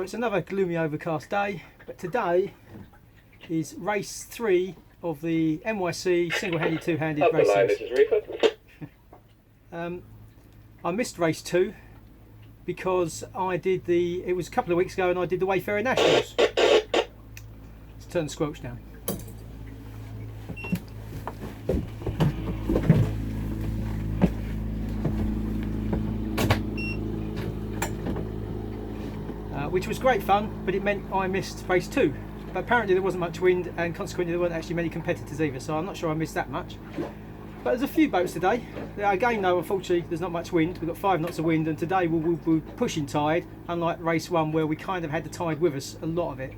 Well, it's another gloomy overcast day, but today is race 3 of the NYC single-handed two-handed race series. I missed race 2 because it was a couple of weeks ago and I did the Wayfarer Nationals. Let's turn the squelch down. Which was great fun, but it meant I missed race 2. But apparently there wasn't much wind, and consequently there weren't actually many competitors either, so I'm not sure I missed that much. But there's a few boats today. Again though, unfortunately there's not much wind. We've got 5 knots of wind, and today we're pushing tide, unlike race 1 where we kind of had the tide with us, a lot of it.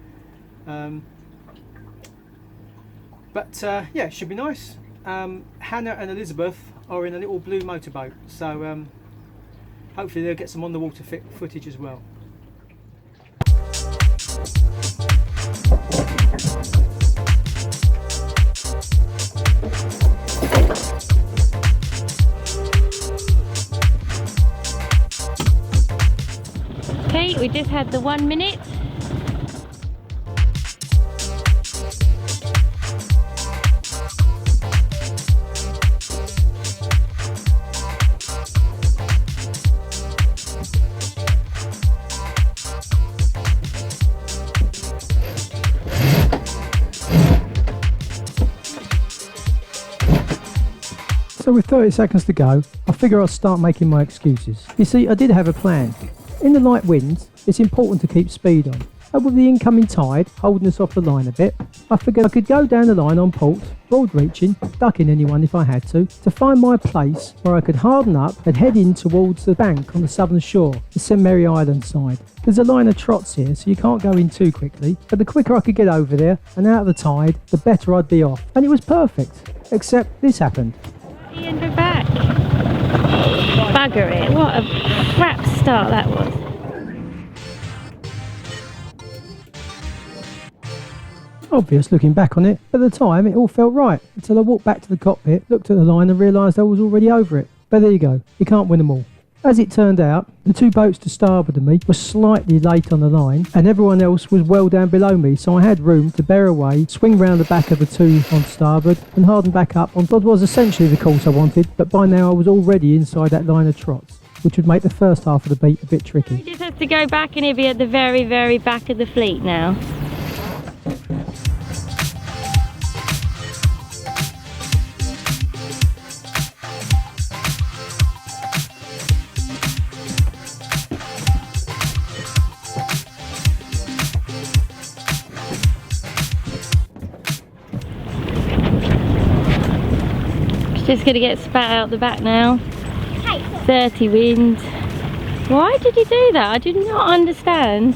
Yeah, it should be nice. Hannah and Elizabeth are in a little blue motorboat, so hopefully they'll get some on the water footage as well. Okay, we just had the 1 minute. So with 30 seconds to go, I figure I'll start making my excuses. You see, I did have a plan. In the light winds, it's important to keep speed on. And with the incoming tide holding us off the line a bit, I figured I could go down the line on port, broad reaching, ducking anyone if I had to find my place where I could harden up and head in towards the bank on the southern shore, the St Mary Island side. There's a line of trots here, so you can't go in too quickly, but the quicker I could get over there and out of the tide, the better I'd be off. And it was perfect, except this happened. Ian, we're back. Bugger it, what a crap start that was. Obvious looking back on it, but at the time it all felt right, until I walked back to the cockpit, looked at the line and realised I was already over it. But there you go, you can't win them all. As it turned out, the 2 boats to starboard of me were slightly late on the line, and everyone else was well down below me, so I had room to bear away, swing round the back of the 2 on starboard and harden back up on what was essentially the course I wanted, but by now I was already inside that line of trots, which would make the first half of the beat a bit tricky. We just have to go back and he'll be at the very, very back of the fleet now. Just going to get spat out the back now. 30 wind. Why did he do that? I did not understand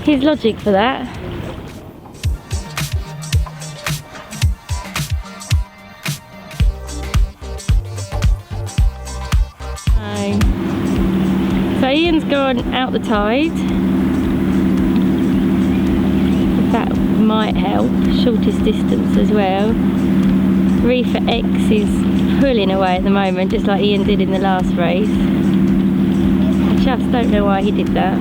his logic for that. So Ian's gone out the tide. That might help. Shortest distance as well. Reefer X is pulling away at the moment, just like Ian did in the last race. I just don't know why he did that.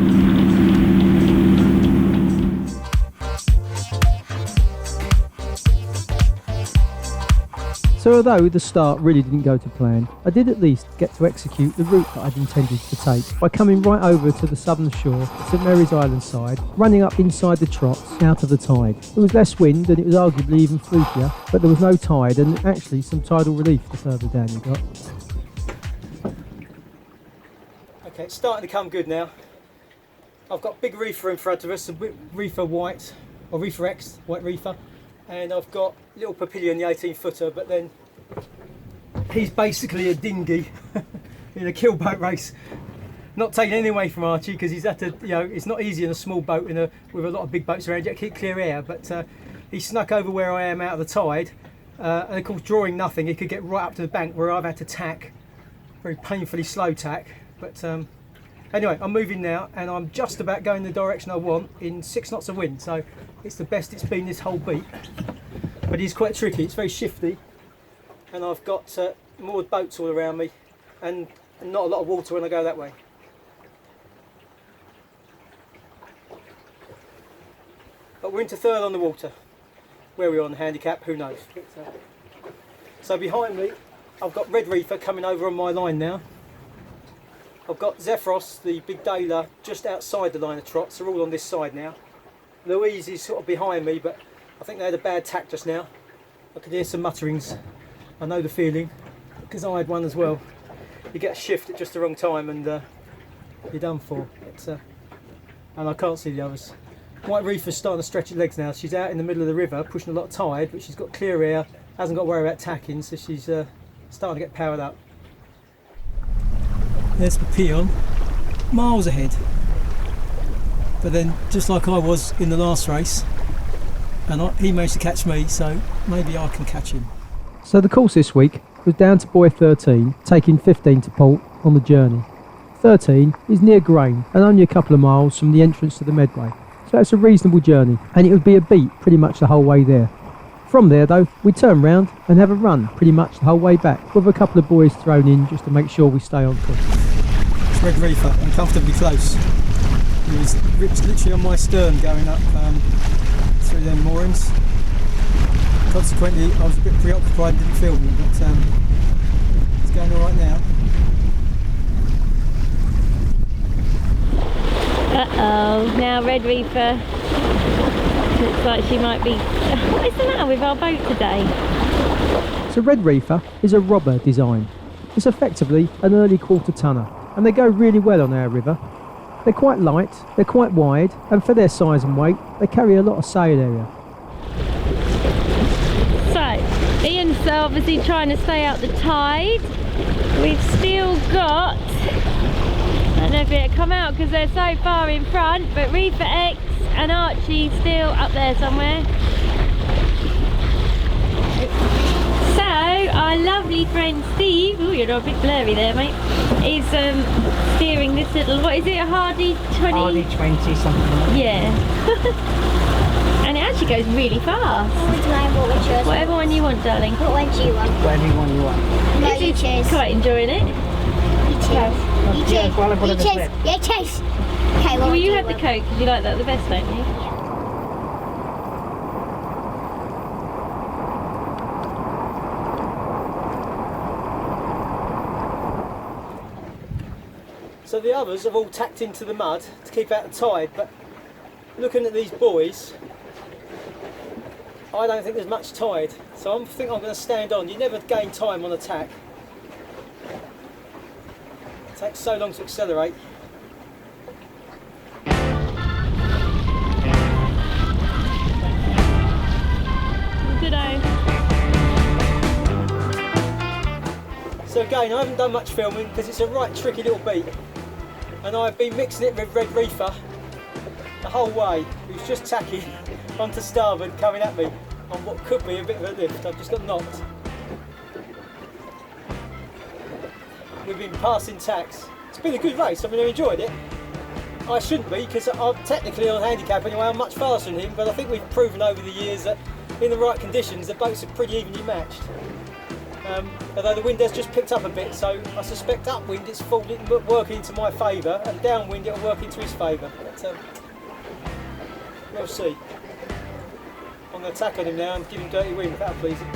So although the start really didn't go to plan, I did at least get to execute the route that I'd intended to take by coming right over to the southern shore, St Mary's Island side, running up inside the trots out of the tide. There was less wind and it was arguably even flukier, but there was no tide and actually some tidal relief the further down you got. Okay, it's starting to come good now. I've got big reefer in front of us, a reefer white, or reefer X, white reefer. And I've got little Papillion, the 18-footer, but then he's basically a dinghy in a keelboat race. Not taking anything away from Archie because he's had to, it's not easy in a small boat with a lot of big boats around. You have to keep clear air, but he snuck over where I am out of the tide, and of course, drawing nothing, he could get right up to the bank where I've had to tack, very painfully slow tack. But anyway, I'm moving now, and I'm just about going the direction I want in 6 knots of wind. So it's the best it's been this whole beat, but it's quite tricky. It's very shifty, and I've got moored boats all around me, and not a lot of water when I go that way. but we're into third on the water. Where we're on the handicap, who knows. So behind me, I've got red reefer coming over on my line now. I've got Zephyros, the big Daler, just outside the line of trot, so we're all on this side now. Louise is sort of behind me, but I think they had a bad tack just now. I could hear some mutterings. I know the feeling, because I had one as well. You get a shift at just the wrong time and you're done for. And I can't see the others. White reefer's starting to stretch her legs now. She's out in the middle of the river, pushing a lot of tide, but she's got clear air, hasn't got to worry about tacking, so she's starting to get powered up. There's the peon, miles ahead. But then, just like I was in the last race, and he managed to catch me, so maybe I can catch him. So the course this week was down to buoy 13, taking 15 to port on the journey. 13 is near Grain and only a couple of miles from the entrance to the Medway, so it's a reasonable journey, and it would be a beat pretty much the whole way there. From there though, we turn round and have a run pretty much the whole way back, with a couple of buoys thrown in just to make sure we stay on course. It's red reefer, uncomfortably close. He was literally on my stern going up through them moorings. Consequently, I was a bit preoccupied and didn't film him, but it's going alright now. Uh-oh, now red reefer looks like she might be... What is the matter with our boat today? So red reefer is a robber design. It's effectively an early quarter tonner, and they go really well on our river. They're quite light, they're quite wide, and for their size and weight, they carry a lot of sail area. So, Ian's obviously trying to stay out the tide. We've still got... I don't know if it'll come out because they're so far in front, but Reefer X and Archie still up there somewhere. So, our lovely friend Steve, oh, you're a bit blurry there, mate, is steering this little, what is it, a Hardy 20? Hardy 20, something like that. Yeah. And it actually goes really fast. What would mine, what would yours? Whatever one you want, darling. What one do you want? Whatever one you want. No, you choose. Quite enjoying it. You choose. You choose. Yeah, well, I've got You a choose. flip. You choose. Okay, what Well, would you have the want? Coke because you like that the best, don't you? So the others have all tacked into the mud to keep out the tide, but looking at these buoys, I don't think there's much tide, so I think I'm going to stand on. You never gain time on a tack. It takes so long to accelerate. Good-o. So again, I haven't done much filming because it's a right tricky little beat, and I've been mixing it with red reefer the whole way, who's just tacking onto starboard coming at me on what could be a bit of a lift. I've just got knocked. We've been passing tacks. It's been a good race. I mean, I enjoyed it. I shouldn't be because I'm technically on handicap anyway. I'm much faster than him, but I think we've proven over the years that in the right conditions the boats are pretty evenly matched. Although the wind has just picked up a bit, so I suspect upwind it's working into my favour, and downwind it'll work into his favour. But we'll see. I'm going to tack on him now and give him dirty wind, that'll please him.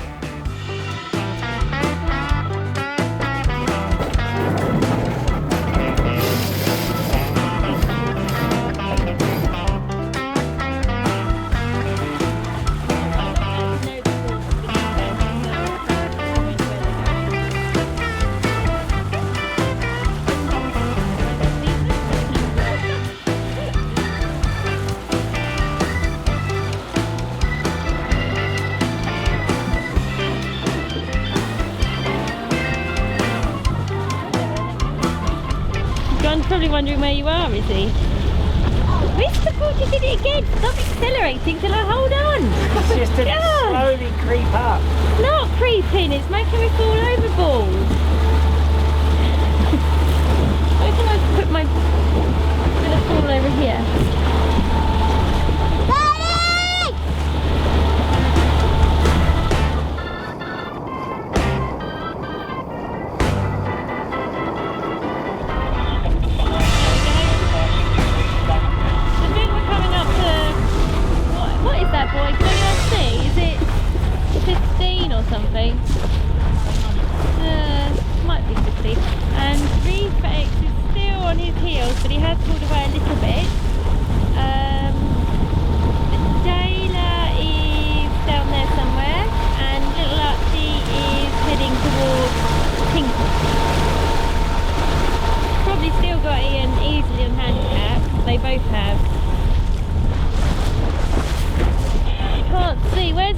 John's probably wondering where you are, is he? Mr. Ford, you did it again. Stop accelerating till I hold on. It's just to God. slowly creep up. Not creeping, it's making me fall overboard. Where can I put my... I'm going to fall over here.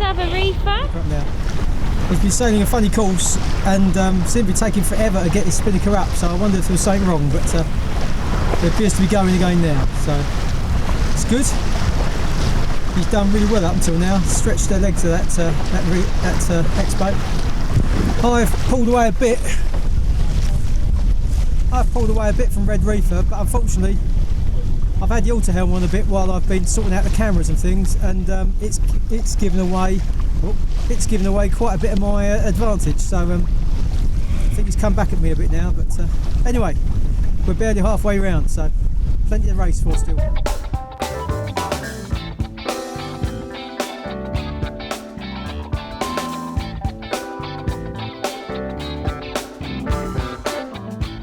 other reefer. Up now. He's been sailing a funny course and seemed to be taking forever to get his spinnaker up, so I wondered if there was something wrong, but it appears to be going again now, so it's good. He's done really well up until now, stretched their legs to that X-boat. I've pulled away a bit from Red Reefer, but unfortunately I've had the alter helm on a bit while I've been sorting out the cameras and things, and it's given away quite a bit of my advantage, so I think he's come back at me a bit now, but anyway, we're barely halfway round, so plenty to race for still.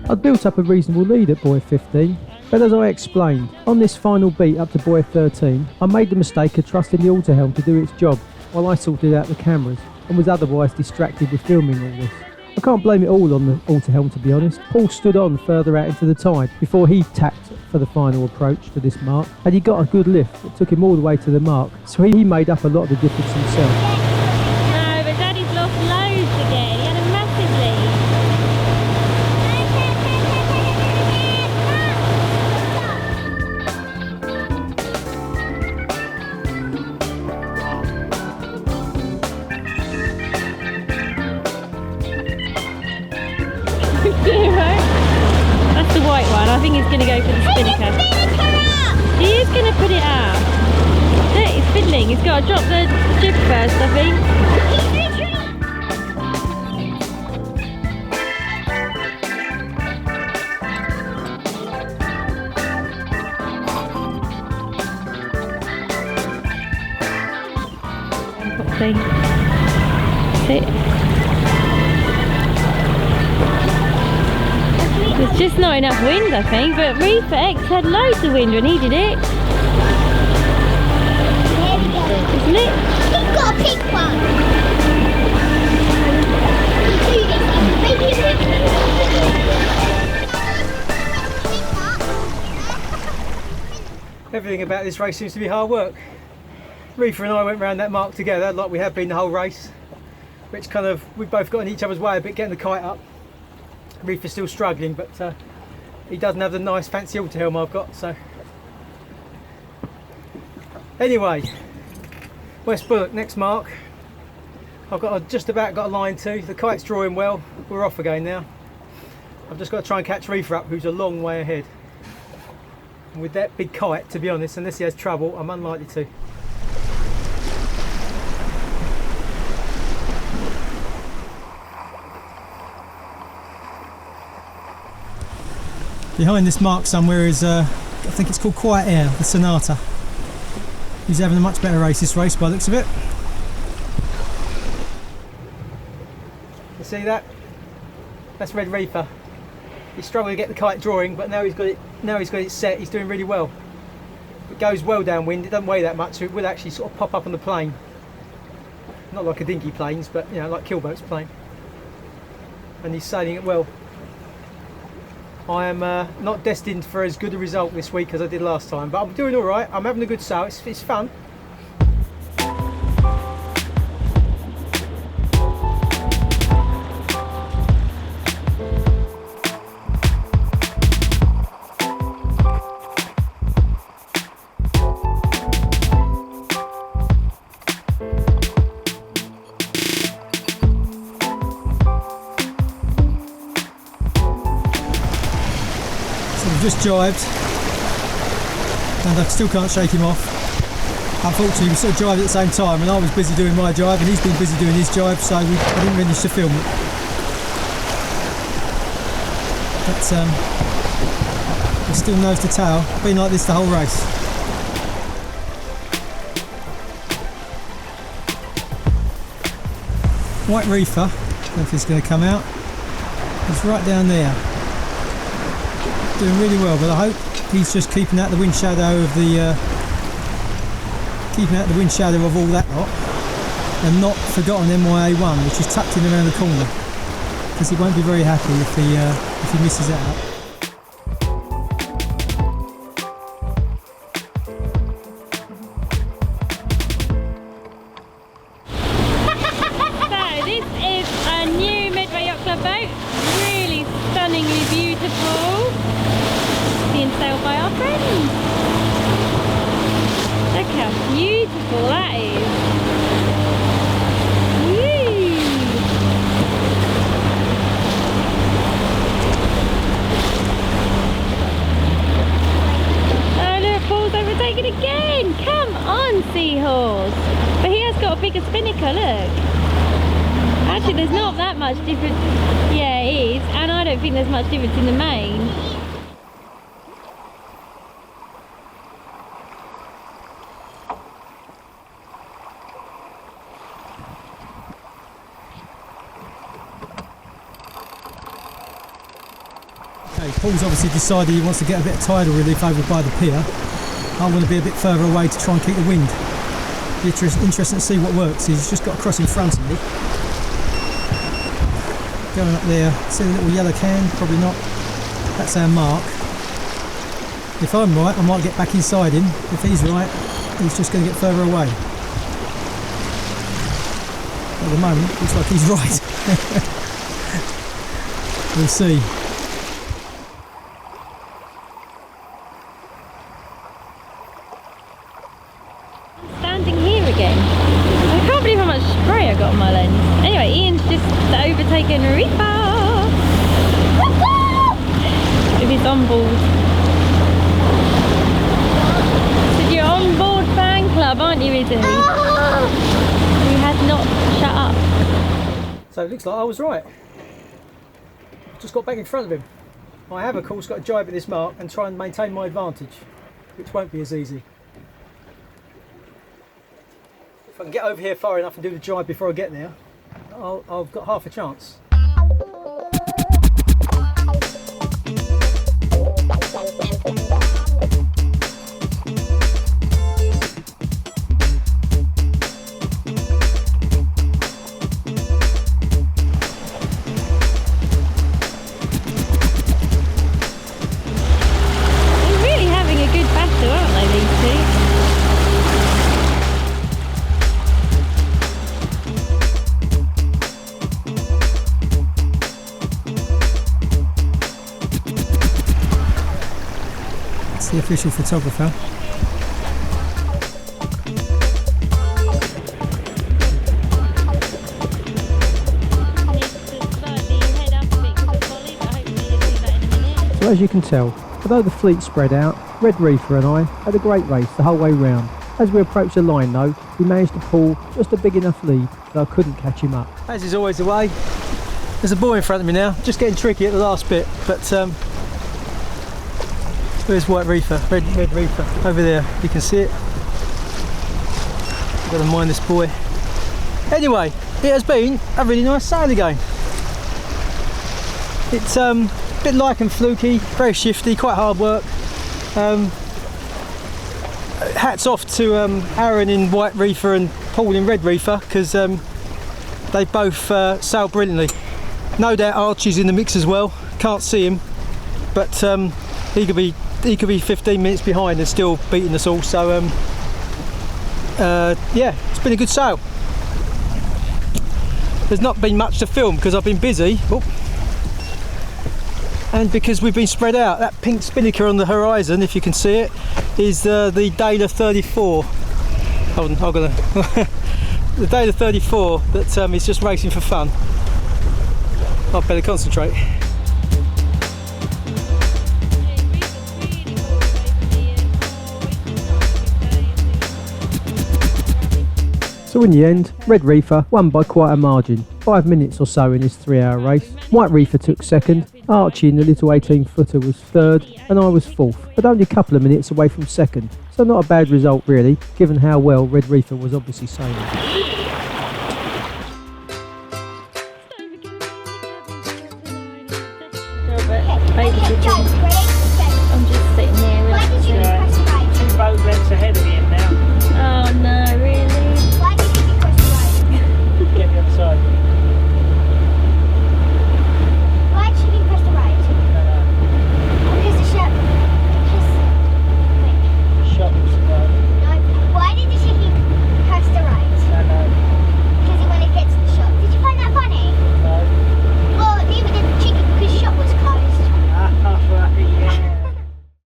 I'd built up a reasonable lead at buoy 15, but as I explained, on this final beat up to buoy 13, I made the mistake of trusting the alter helm to do its job while I sorted out the cameras and was otherwise distracted with filming all this. I can't blame it all on the alter helm, to be honest. Paul stood on further out into the tide before he tacked for the final approach to this mark, and he got a good lift that took him all the way to the mark, so he made up a lot of the difference himself. No, but Daddy's lost loads again. He had a massive lead. That's the white one. I think he's going to go for the spinnaker. He is going to put it up. Look, he's fiddling. He's got to drop the jib first, I think. Sit. There's just not enough wind, I think, but Reefer X had loads of wind when he did it. There we go. Isn't it? He's got a pink one. Everything about this race seems to be hard work. Reefer and I went round that mark together like we have been the whole race, which kind of, we both got in each other's way a bit getting the kite up. Reefer's still struggling, but he doesn't have the nice fancy alter helm I've got, so. Anyway, West Bullock, next mark. I've just about got a line to. The kite's drawing well. We're off again now. I've just got to try and catch Reefer up, who's a long way ahead. And with that big kite, to be honest, unless he has trouble, I'm unlikely to. Behind this mark somewhere is, I think it's called Quiet Air, the Sonata. He's having a much better race this race by the looks of it. You see that? That's Red Reefer. He struggled to get the kite drawing, but now he's got it set. He's doing really well. It goes well downwind. It doesn't weigh that much, so it will actually sort of pop up on the plane. Not like a dinghy planes, but you know, like Killboat's plane. And he's sailing it well. I am not destined for as good a result this week as I did last time, but I'm doing all right. I'm having a good sail. It's fun. Just jibed, and I still can't shake him off. Unfortunately, we sort of jibed at the same time, and I was busy doing my jibe, and he's been busy doing his jibe, so I didn't manage to film it. But we're still nose to tail, been like this the whole race. White Reefer, I don't know if it's going to come out. He's right down there. Doing really well, but I hope he's just keeping out the wind shadow of all that lot, and not forgotten MYA1, which is tucked in around the corner, because he won't be very happy if he misses that out. beautiful that is. Whee! Oh look, Paul's overtaken again! Come on, Seahorse! But he has got a bigger spinnaker, look. Actually, there's not that much difference. Yeah, it is. And I don't think there's much difference in the main. Okay, Paul's obviously decided he wants to get a bit of tidal relief over by the pier. I'm going to be a bit further away to try and keep the wind. Interesting to see what works. He's just got a cross in front of me. Going up there, see the little yellow can? Probably not. That's our mark. If I'm right, I might get back inside him. If he's right, he's just going to get further away. At the moment, looks like he's right. We'll see. Standing here again. I can't believe how much spray I got on my lens. Anyway, Ian's just overtaken Reaper with his onboard. So you're on board fan club, aren't you, Izzy? He has not shut up. So it looks like I was right. Just got back in front of him. I have, of course, got to jibe at this mark and try and maintain my advantage, which won't be as easy. If I can get over here far enough and do the jibe before I get there, I've got half a chance. They're really having a good battle, aren't they, these two? The official photographer. So as you can tell, although the fleet spread out, Red Reefer and I had a great race the whole way round. As we approached the line though, we managed to pull just a big enough lead that I couldn't catch him up. As is always the way, there's a buoy in front of me now, just getting tricky at the last bit, but where's White Reefer? Red Reefer. Over there, you can see it. I've got to mind this buoy. Anyway, it has been a really nice sail again. It's a bit light and fluky, very shifty, quite hard work. Hats off to Aaron in White Reefer and Paul in Red Reefer, because they both sail brilliantly. No doubt Archie's in the mix as well. Can't see him, but he could be 15 minutes behind and still beating us all. So yeah, it's been a good sail. There's not been much to film because I've been busy. And because we've been spread out. That pink spinnaker on the horizon, if you can see it, is the Dailer 34. Hold on, I've got the Dailer 34 that is just racing for fun. I'd better concentrate. So in the end, Red Reefer won by quite a margin, 5 minutes or so in his 3-hour race. White Reefer took second, Archie in the little 18-footer was third, and I was fourth, but only a couple of minutes away from second. So not a bad result really, given how well Red Reefer was obviously sailing.